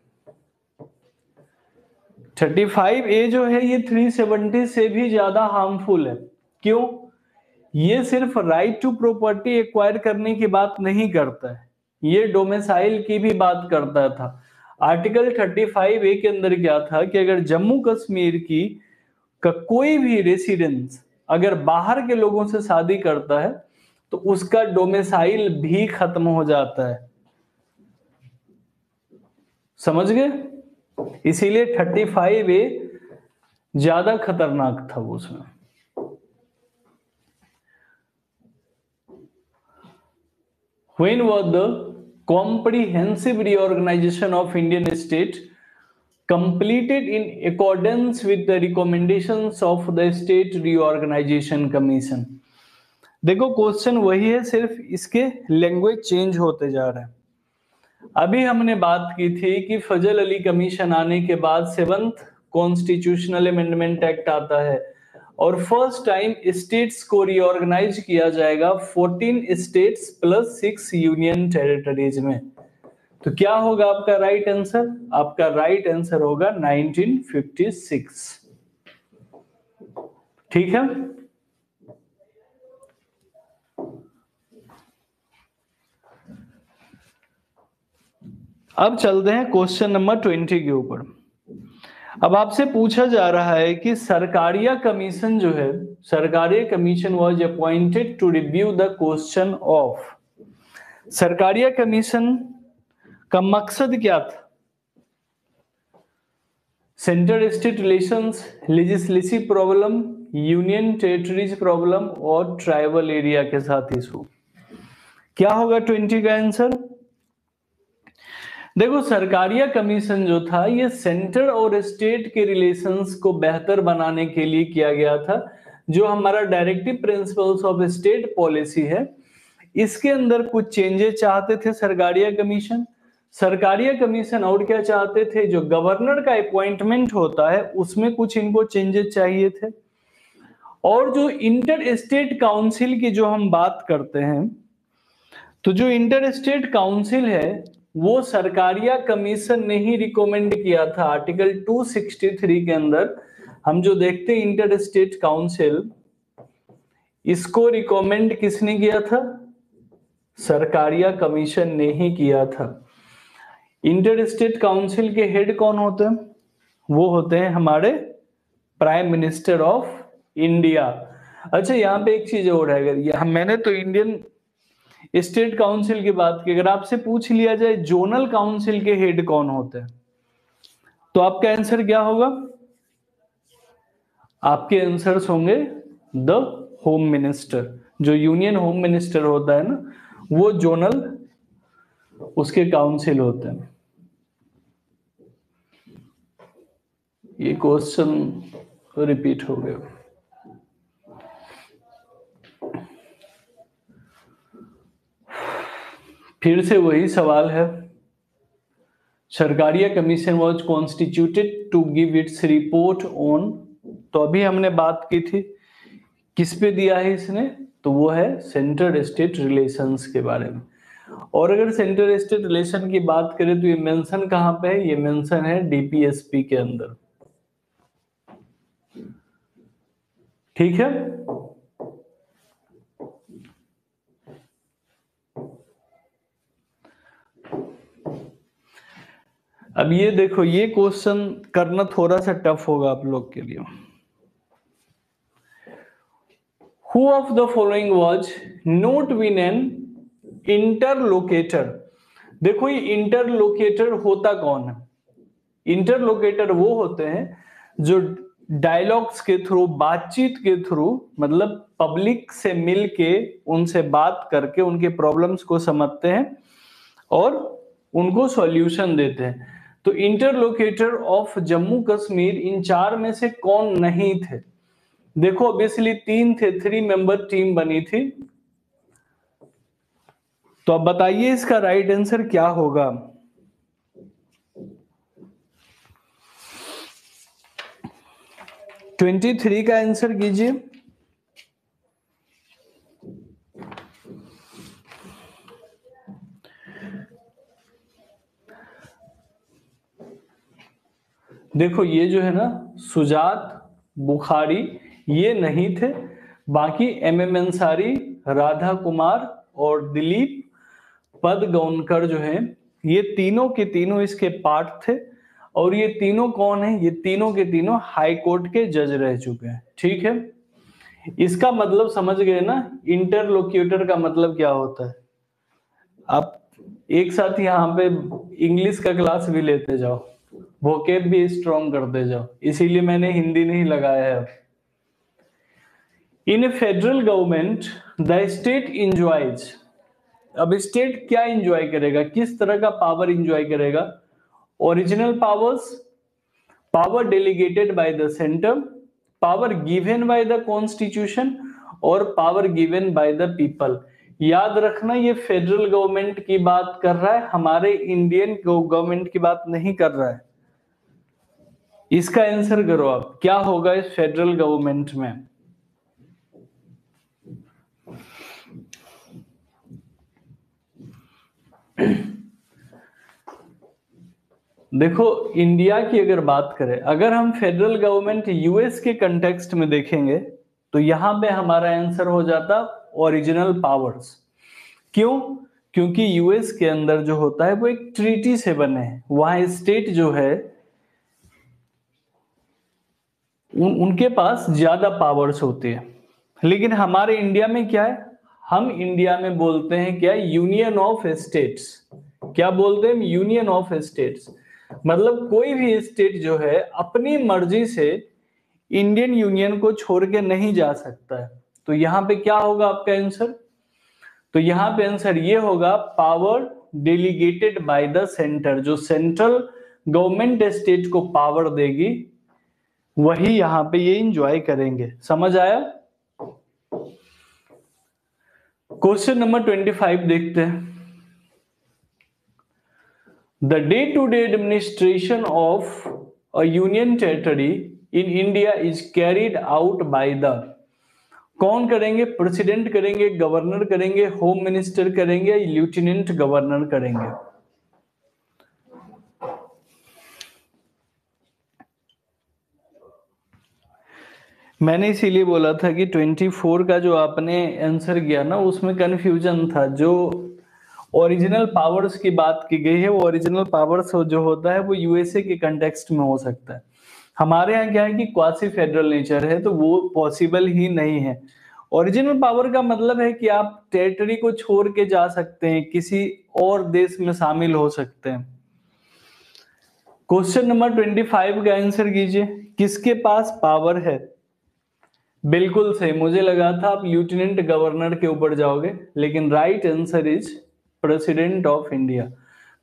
35A जो है ये 370 से भी ज्यादा हार्मफुल है। क्यों? ये सिर्फ राइट टू प्रॉपर्टी एक्वायर करने की बात नहीं करता है, ये डोमिसाइल की भी बात करता था। आर्टिकल 35A के अंदर क्या था कि अगर जम्मू कश्मीर की का कोई भी रेसिडेंस अगर बाहर के लोगों से शादी करता है तो उसका डोमिसाइल भी खत्म हो जाता है। समझ गए? इसीलिए 35A ज्यादा खतरनाक था उसमें। When was the comprehensive reorganization of Indian state completed in accordance with the recommendations of the State Reorganization Commission? देखो क्वेश्चन वही है, सिर्फ इसके लैंग्वेज चेंज होते जा रहे हैं। अभी हमने बात की थी कि फजल अली कमीशन आने के बाद 7th कॉन्स्टिट्यूशनल अमेंडमेंट एक्ट आता है और फर्स्ट टाइम स्टेट्स को रिऑर्गेनाइज किया जाएगा 14 स्टेट्स प्लस 6 यूनियन टेरिटरीज में। तो क्या होगा आपका राइट आंसर? आपका राइट आंसर होगा 1956। ठीक है, अब चलते हैं क्वेश्चन नंबर 20 के ऊपर। अब आपसे पूछा जा रहा है कि सरकारिया कमीशन जो है, Sarkaria commission was appointed to review the question of. Sarkaria commission का मकसद क्या था? Centre state relations, legislative problem, union territories problem और ट्राइबल एरिया के साथ इशू। क्या होगा 20 का आंसर? देखो, सरकारिया कमीशन जो था ये सेंटर और स्टेट के रिलेशंस को बेहतर बनाने के लिए किया गया था। जो हमारा directive principles of state policy है, इसके अंदर कुछ चेंजेस चाहते थे सरकारिया कमीशन। सरकारिया कमीशन और क्या चाहते थे, जो गवर्नर का अपॉइंटमेंट होता है उसमें कुछ इनको चेंजेस चाहिए थे। और जो इंटर स्टेट काउंसिल की जो हम बात करते हैं, तो जो इंटर स्टेट काउंसिल है वो सरकारिया कमीशन ने ही रिकमेंड किया था। आर्टिकल 263 के अंदर हम जो देखते हैं इंटर स्टेट काउंसिल, इसको रिकमेंड किसने किया था? सरकारिया कमीशन ने ही किया था। इंटर स्टेट काउंसिल के हेड कौन होते हैं? वो होते हैं हमारे प्राइम मिनिस्टर ऑफ इंडिया। अच्छा, यहाँ पे एक चीज और है, मैंने तो इंडियन स्टेट काउंसिल की बात की, अगर आपसे पूछ लिया जाए जोनल काउंसिल के हेड कौन होते हैं, तो आपका आंसर क्या होगा? आपके आंसर्स होंगे द होम मिनिस्टर। जो यूनियन होम मिनिस्टर होता है ना, वो जोनल उसके काउंसिल होते हैं। ये क्वेश्चन रिपीट हो गया। फिर से वही सवाल है। Sarkaria commission was constituted to give its report on, तो अभी हमने बात की थी किस पे दिया है इसने, तो वो है सेंट्रल स्टेट रिलेशंस के बारे में। और अगर सेंट्रल स्टेट रिलेशन की बात करें तो ये मेंशन कहां पे है, ये मेंशन है डीपीएसपी के अंदर। ठीक है, अब ये देखो, ये क्वेश्चन करना थोड़ा सा टफ होगा आप लोग के लिए। Who of the following was not been an interlocutor? देखो ये इंटरलोकेटर होता कौन है? इंटरलोकेटर वो होते हैं जो डायलॉग्स के थ्रू, बातचीत के थ्रू, मतलब पब्लिक से मिल के उनसे बात करके उनके प्रॉब्लम्स को समझते हैं और उनको सॉल्यूशन देते हैं। तो इंटरलोकेटर ऑफ जम्मू कश्मीर इन चार में से कौन नहीं थे? देखो ऑब्वियसली तीन थे, 3 मेंबर टीम बनी थी। तो अब बताइए इसका राइट आंसर क्या होगा? ट्वेंटी 23 का आंसर कीजिए। देखो ये जो है ना, सुजात बुखारी ये नहीं थे, बाकी एमएम अंसारी, राधा कुमार और दिलीप पदगौनकर जो है, ये तीनों के तीनों इसके पार्ट थे। और ये तीनों कौन है? ये तीनों के तीनों हाई कोर्ट के जज रह चुके हैं। ठीक है, इसका मतलब समझ गए ना, इंटरलोक्यूटर का मतलब क्या होता है। आप एक साथ यहाँ पे इंग्लिश का क्लास भी लेते जाओ, वोकेब भी स्ट्रॉन्ग करते जाओ, इसीलिए मैंने हिंदी नहीं लगाया है। In a federal government the state enjoys, अब स्टेट क्या इंजॉय करेगा, किस तरह का पावर इंजॉय करेगा? Original powers, power delegated by the centre, power given by the constitution और power given by the people. याद रखना ये फेडरल गवर्नमेंट की बात कर रहा है, हमारे इंडियन गवर्नमेंट की बात नहीं कर रहा है। इसका आंसर करो आप, क्या होगा इस फेडरल गवर्नमेंट में? देखो इंडिया की अगर बात करें, अगर हम फेडरल गवर्नमेंट यूएस के कंटेक्स्ट में देखेंगे तो यहां पे हमारा आंसर हो जाता ओरिजिनल पावर्स। क्यों? क्योंकि यूएस के अंदर जो होता है वो एक ट्रीटी से बने हैं, वहां स्टेट जो है उनके पास ज्यादा पावर्स होती है। लेकिन हमारे इंडिया में क्या है, हम इंडिया में बोलते हैं क्या, यूनियन ऑफ स्टेट्स। क्या बोलते हैं? Union of states. मतलब कोई भी स्टेट जो है अपनी मर्जी से इंडियन यूनियन को छोड़ के नहीं जा सकता है। तो यहां पे क्या होगा आपका आंसर? तो यहां पे आंसर ये होगा power delegated by the centre. जो सेंट्रल गवर्नमेंट स्टेट को पावर देगी वही यहां पे ये इंजॉय करेंगे। समझ आया? क्वेश्चन नंबर 25 देखते हैं। The day-to-day administration of a union territory in India is carried out by the, कौन करेंगे? प्रेसिडेंट करेंगे, गवर्नर करेंगे, होम मिनिस्टर करेंगे, लेफ्टिनेंट गवर्नर करेंगे? मैंने इसीलिए बोला था कि 24 का जो आपने आंसर किया ना उसमें कंफ्यूजन था। जो ओरिजिनल पावर्स की बात की गई है वो ओरिजिनल पावर्स जो होता है वो यूएसए के कंटेक्स्ट में हो सकता है। हमारे यहाँ क्या है कि क्वासी फेडरल नेचर है, तो वो पॉसिबल ही नहीं है। ओरिजिनल पावर का मतलब है कि आप टेरिटरी को छोड़ के जा सकते हैं, किसी और देश में शामिल हो सकते हैं। क्वेश्चन नंबर 25 का आंसर कीजिए, किसके पास पावर है? बिल्कुल सही, मुझे लगा था आप लेफ्टिनेंट गवर्नर के ऊपर जाओगे, लेकिन right answer is president of India.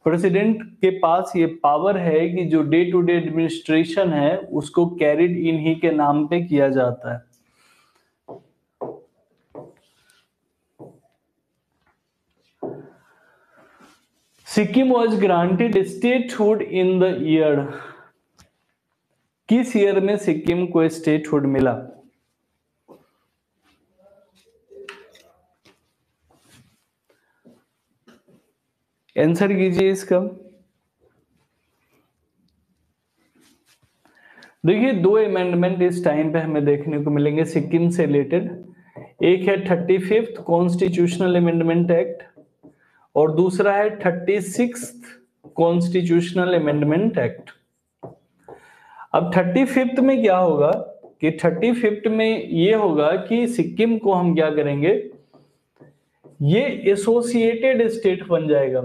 President के पास ये पावर है कि जो डे टू डे एडमिनिस्ट्रेशन है उसको कैरिड इन ही के नाम पे किया जाता है। Sikkim was granted statehood in the year, किस ईयर में सिक्किम को स्टेटहुड मिला? आंसर कीजिए इसका। देखिए दो अमेंडमेंट इस टाइम पे हमें देखने को मिलेंगे सिक्किम से रिलेटेड। एक है 35th कॉन्स्टिट्यूशनल अमेंडमेंट एक्ट और दूसरा है 36th कॉन्स्टिट्यूशनल अमेंडमेंट एक्ट। अब 35th में क्या होगा कि 35th में ये होगा कि सिक्किम को हम क्या करेंगे, ये एसोसिएटेड स्टेट बन जाएगा।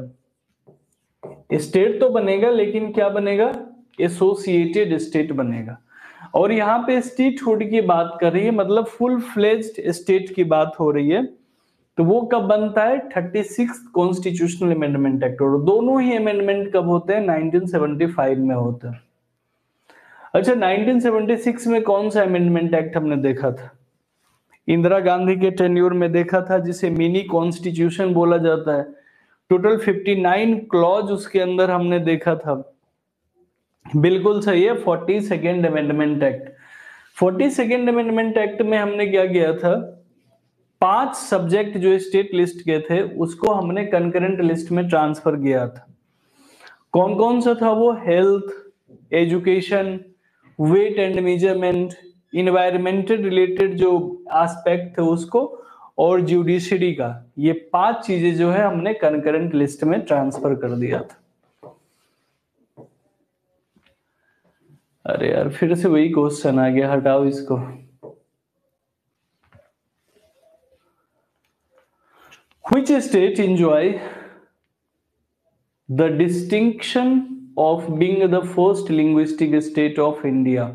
स्टेट तो बनेगा लेकिन क्या बनेगा, एसोसिएटेड स्टेट बनेगा। और यहाँ पे स्टेटहुड की बात कर रही है, मतलब फुल फ्लेज्ड स्टेट की बात हो रही है। तो वो कब बनता है, 36th कॉन्स्टिट्यूशनल अमेंडमेंट एक्ट। और दोनों ही अमेंडमेंट कब होते हैं, 1975 में होते हैं। अच्छा, 1976 में कौन सा अमेंडमेंट एक्ट हमने देखा था? इंदिरा गांधी के टेन्योर में देखा था, जिसे मिनी कॉन्स्टिट्यूशन बोला जाता है। टोटल 59 क्लॉज उसके अंदर हमने देखा था। बिल्कुल सही है, 42nd amendment act. 42nd amendment act में हमने क्या किया था, 5 सब्जेक्ट जो स्टेट लिस्ट के थे उसको हमने कंकरेंट लिस्ट में ट्रांसफर किया था। कौन कौन सा था वो, health, education, weight and measurement, environmental related जो एस्पेक्ट थे उसको, और जुडिशरी का। ये 5 चीजें जो है हमने कंकरेंट लिस्ट में ट्रांसफर कर दिया था। अरे यार फिर से वही क्वेश्चन आ गया, हटाओ इसको। Which state enjoy the distinction of being the first linguistic state of India?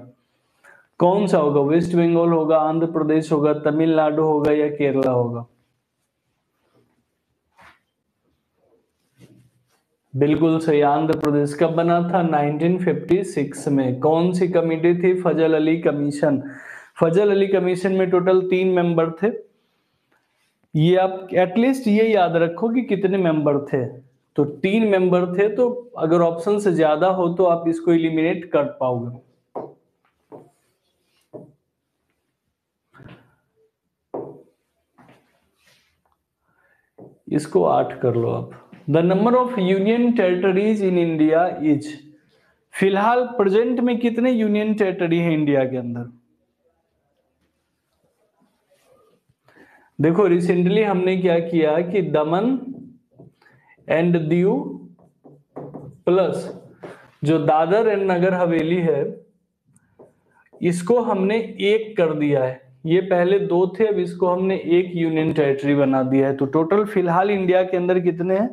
कौन सा होगा, वेस्ट बंगाल होगा, आंध्र प्रदेश होगा, तमिलनाडु होगा या केरला होगा? बिल्कुल सही, आंध्र प्रदेश। कब बना था, 1956 में। कौन सी कमेटी थी, फजल अली कमीशन। फजल अली कमीशन में टोटल 3 मेंबर थे। ये आप एटलीस्ट ये याद रखो कि कितने मेंबर थे, तो 3 मेंबर थे। तो अगर ऑप्शन से ज्यादा हो तो आप इसको एलिमिनेट कर पाओगे। इसको 8 कर लो आप। The number of union territories in India is, फिलहाल प्रेजेंट में कितने यूनियन टेरिटरी है इंडिया के अंदर? देखो रिसेंटली हमने क्या किया कि दमन एंड दीव प्लस जो दादर एंड नगर हवेली है इसको हमने 1 कर दिया है। ये पहले 2 थे, अब इसको हमने 1 यूनियन टेरिटरी बना दिया है। तो टोटल फिलहाल इंडिया के अंदर कितने हैं,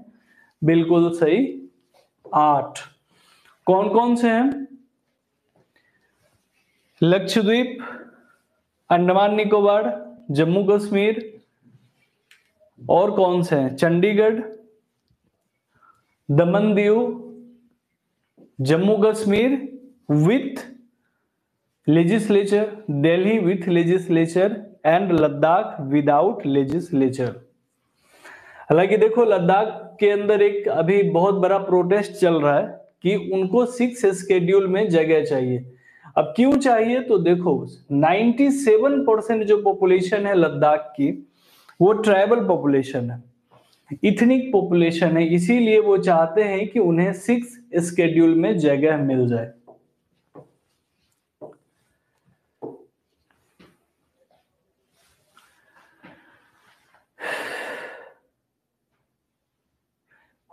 बिल्कुल सही 8। कौन कौन से हैं, लक्षद्वीप, अंडमान निकोबार, जम्मू कश्मीर, और कौन से हैं, Chandigarh, Daman Diu, Jammu Kashmir with legislature, Delhi with legislature and Ladakh without legislature. हालांकि देखो लद्दाख के अंदर एक अभी बहुत बड़ा प्रोटेस्ट चल रहा है कि उनको 6 शेड्यूल में जगह चाहिए। अब क्यों चाहिए, तो देखो 97% जो पॉपुलेशन है लद्दाख की वो ट्राइबल पॉपुलेशन है, इथनिक पॉपुलेशन है, इसीलिए वो चाहते हैं कि उन्हें 6 शेड्यूल में जगह मिल जाए।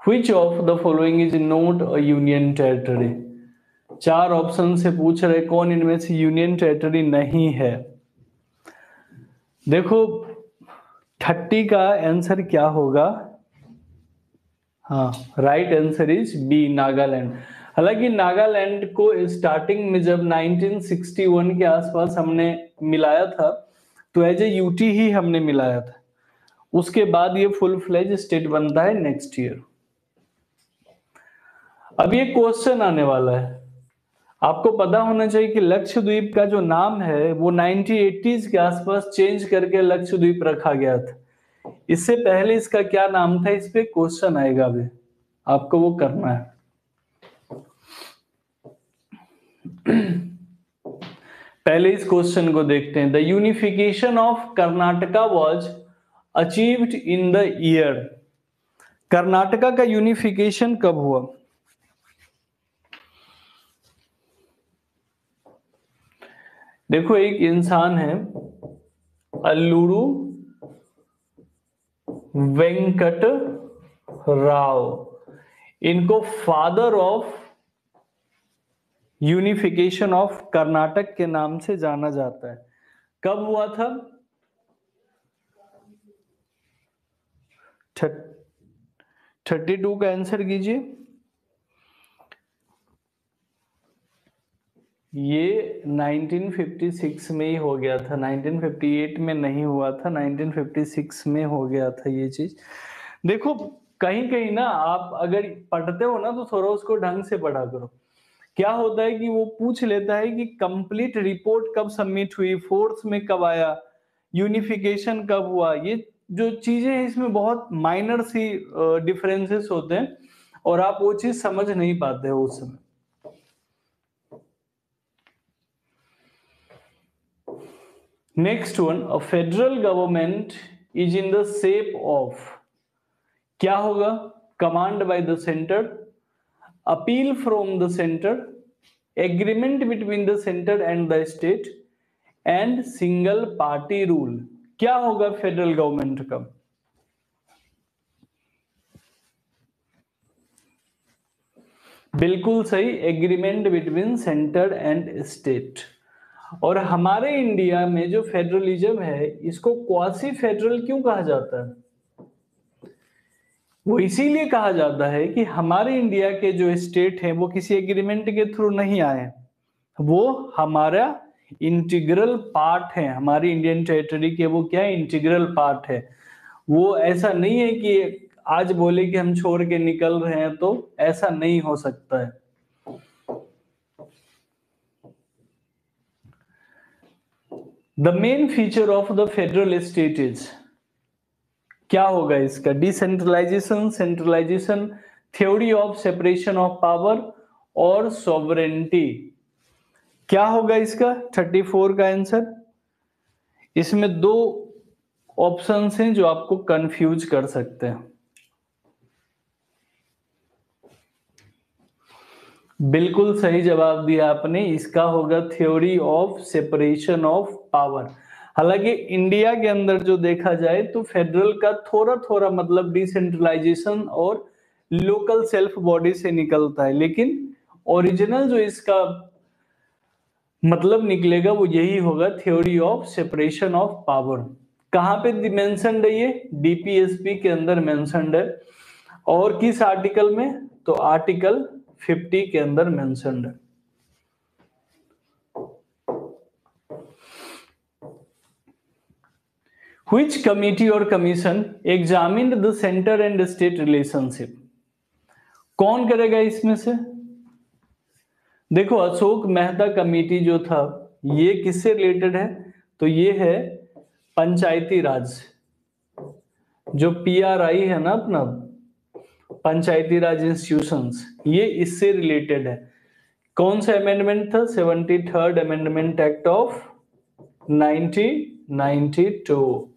Which of the following is not a union territory? 4 option से पूछ रहे कौन इनमें से यूनियन टेरिटरी नहीं है। देखो 30 का आंसर क्या होगा, हाँ right answer is B, Nagaland. हालांकि नागालैंड को स्टार्टिंग में जब 1961 के आसपास हमने मिलाया था तो एज ए यूटी ही हमने मिलाया था। उसके बाद ये फुल फ्लेज स्टेट बनता है नेक्स्ट ईयर। अब ये क्वेश्चन आने वाला है, आपको पता होना चाहिए कि लक्षद्वीप का जो नाम है वो 1980s के आसपास चेंज करके लक्षद्वीप रखा गया था। इससे पहले इसका क्या नाम था, इस पे क्वेश्चन आएगा, अभी आपको वो करना है। पहले इस क्वेश्चन को देखते हैं। The unification of Karnataka was achieved in the year. Karnataka का यूनिफिकेशन कब हुआ? देखो, एक इंसान है अल्लूरू वेंकट राव, इनको father of unification of Karnataka के नाम से जाना जाता है। कब हुआ था? 32 का आंसर कीजिए। ये 1956 में ही हो गया था, 1958 में नहीं हुआ था, 1956 में हो गया था ये चीज। देखो, कहीं कहीं ना आप अगर पढ़ते हो ना तो थोड़ा उसको ढंग से पढ़ा करो। क्या होता है कि वो पूछ लेता है कि कंप्लीट रिपोर्ट कब सबमिट हुई, फोर्थ में कब आया, यूनिफिकेशन कब हुआ। ये जो चीजें हैं इसमें बहुत माइनर सी डिफरेंसेस होते हैं और आप वो चीज समझ नहीं पाते हो उस समय। Next one, a federal government is in the shape of, क्या होगा? Command bye the centre, appeal from the centre, agreement between the centre and the state, and single party rule. क्या होगा फेडरल गवर्नमेंट का? बिल्कुल सही, agreement between centre and state. और हमारे India में जो फेडरलिज्म है इसको क्वासी फेडरल क्यों कहा जाता है? वो इसीलिए कहा जाता है कि हमारे इंडिया के जो स्टेट हैं वो किसी एग्रीमेंट के थ्रू नहीं आए, वो हमारा इंटीग्रल पार्ट है, हमारी इंडियन टेरिटरी के वो क्या है, इंटीग्रल पार्ट है। वो ऐसा नहीं है कि आज बोले कि हम छोड़ के निकल रहे हैं, तो ऐसा नहीं हो सकता है। The main feature of the federal state is, क्या होगा इसका? Decentralisation, centralisation, theory of separation of power और सॉवरेनिटी। क्या होगा इसका 34 का आंसर? इसमें दो ऑप्शंस हैं जो आपको कंफ्यूज कर सकते हैं। बिल्कुल सही जवाब दिया आपने, इसका होगा theory of separation of power. हालांकि इंडिया के अंदर जो देखा जाए तो फेडरल का थोड़ा थोड़ा मतलब डिसेंट्रलाइजेशन और लोकल सेल्फ बॉडी से निकलता है, लेकिन ओरिजिनल जो इसका मतलब निकलेगा वो यही होगा, theory of separation of power. कहां पे मेंशन्ड है ये? डीपीएसपी के अंदर मेंशन्ड है। और किस आर्टिकल में? तो आर्टिकल 50 के अंदर मेंशन्ड है। Which committee or commission examined the center and state relationship? कौन करेगा इसमें से? देखो, अशोक मेहता कमेटी जो था ये किससे रिलेटेड है? तो ये है पंचायती राज, जो पीआरआई है ना अपना, पंचायती राज इंस्टीट्यूशंस, ये इससे रिलेटेड है। कौन सा अमेंडमेंट था? 73rd amendment act of 1992।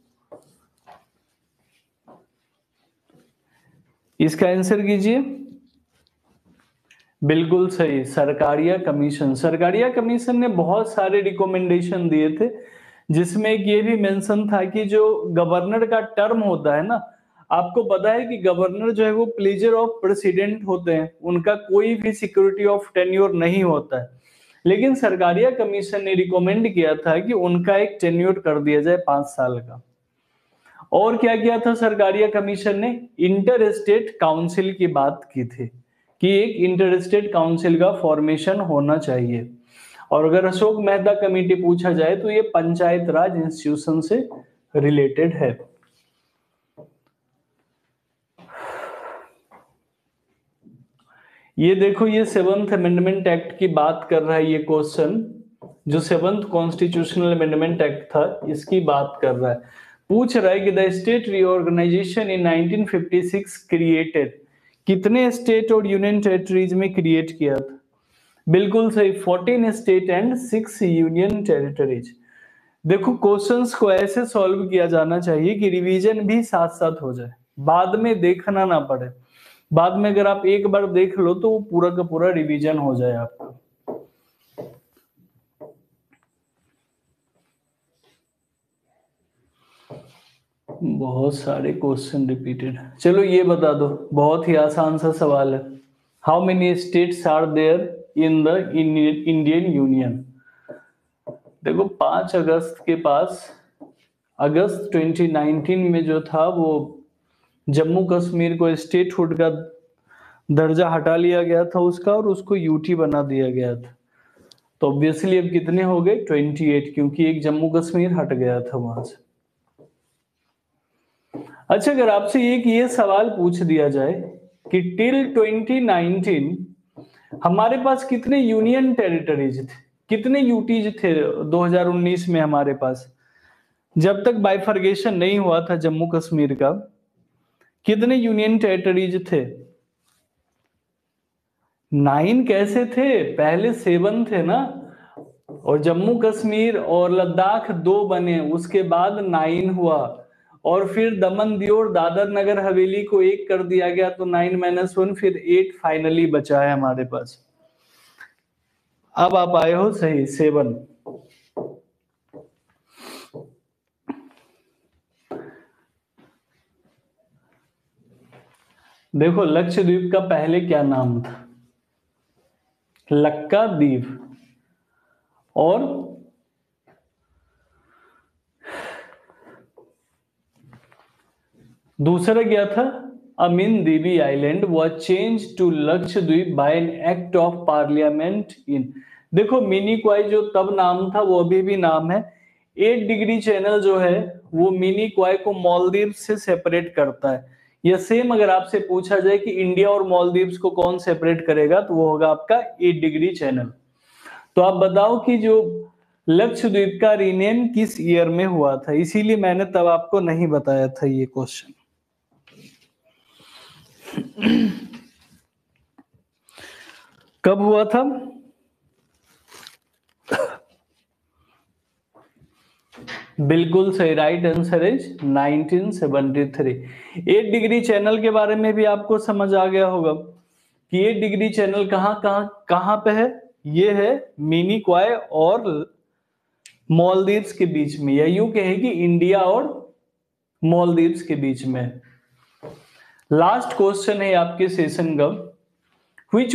इसका आंसर कीजिए। बिल्कुल सही, सरकारिया कमीशन। सरकारिया कमीशन ने बहुत सारे रिकमेंडेशन दिए थे, जिसमें ये भी मेंशन था कि जो गवर्नर का टर्म होता है ना, आपको पता है कि गवर्नर जो है वो प्लेजर ऑफ प्रेसिडेंट होते हैं, उनका कोई भी सिक्योरिटी ऑफ टेन्योर नहीं होता है। लेकिन सरकारिया कमीशन ने रिकमेंड किया था कि उनका एक टेन्योर कर दिया जाए 5 साल का। और क्या किया था सरकारिया कमीशन ने? इंटर स्टेट काउंसिल की बात की थी कि एक इंटर स्टेट काउंसिल का फॉर्मेशन होना चाहिए। और अगर अशोक मेहता कमेटी पूछा जाए तो ये पंचायत राज इंस्टीट्यूशन से रिलेटेड है। ये देखो, ये 7th अमेंडमेंट एक्ट की बात कर रहा है ये क्वेश्चन, जो 7th कॉन्स्टिट्यूशनल अमेंडमेंट एक्ट था इसकी बात कर रहा है। पूछ रहा है कि the state reorganisation in 1956 created, कितने स्टेट और यूनियन टेरिटरीज में क्रिएट किया था? बिल्कुल सही, 14 स्टेट एंड 6 यूनियन टेरिटरीज। देखो, क्वेश्चंस को ऐसे सॉल्व किया जाना चाहिए कि रिवीजन भी साथ साथ हो जाए, बाद में देखना ना पड़े। बाद में अगर आप एक बार देख लो तो वो पूरा का पूरा रिवीजन हो जाए आपका। बहुत सारे क्वेश्चन रिपीटेड। चलो ये बता दो, बहुत ही आसान सा सवाल है। How many states are there in the Indian union? देखो, 5 अगस्त के पास, अगस्त 2019 में जो था वो जम्मू कश्मीर को स्टेटहुड का दर्जा हटा लिया गया था उसका, और उसको यूटी बना दिया गया था। तो ऑब्वियसली अब कितने हो गए? 28, क्योंकि एक जम्मू कश्मीर हट गया था वहां से। अच्छा, अगर आपसे एक ये सवाल पूछ दिया जाए कि टिल 2019 हमारे पास कितने यूनियन टेरिटरीज थे, कितने यूटीज थे 2019 में हमारे पास, जब तक बाइफर्गेशन नहीं हुआ था जम्मू कश्मीर का, कितने यूनियन टेरिटरीज थे? 9 कैसे थे? पहले 7 थे ना, और जम्मू कश्मीर और लद्दाख 2 बने, उसके बाद 9 हुआ, और फिर दमन दीव और दादर नगर हवेली को 1 कर दिया गया, तो 9 - 1 फिर 8 फाइनली बचा है हमारे पास। अब आप आए हो सही, 7। देखो, लक्षद्वीप का पहले क्या नाम था? लक्काद्वीप। और दूसरा क्या था? Amindivi island was change to Lakshadweep by an act of parliament in. देखो, मिनी क्वाई जो तब नाम था वो अभी भी नाम है। 8 डिग्री चैनल जो है वो मिनी क्वाई को मालदीव से सेपरेट करता है। या सेम अगर आपसे पूछा जाए कि इंडिया और मालदीव्स को कौन सेपरेट करेगा, तो वो होगा आपका 8 डिग्री चैनल। तो आप बताओ कि जो लक्षद्वीप का रीनेम किस ईयर में हुआ था? इसीलिए मैंने तब आपको नहीं बताया था ये क्वेश्चन। कब हुआ था? बिल्कुल सही, right answer is 1973। 8 degree channel के बारे में भी आपको समझ आ गया होगा कि 8 डिग्री चैनल कहां पे है। ये है मिनी क्वाय और मालदीव्स के बीच में, या यूं कहे कि इंडिया और मालदीव्स के बीच में। लास्ट क्वेश्चन है आपके सेशन का, व्हिच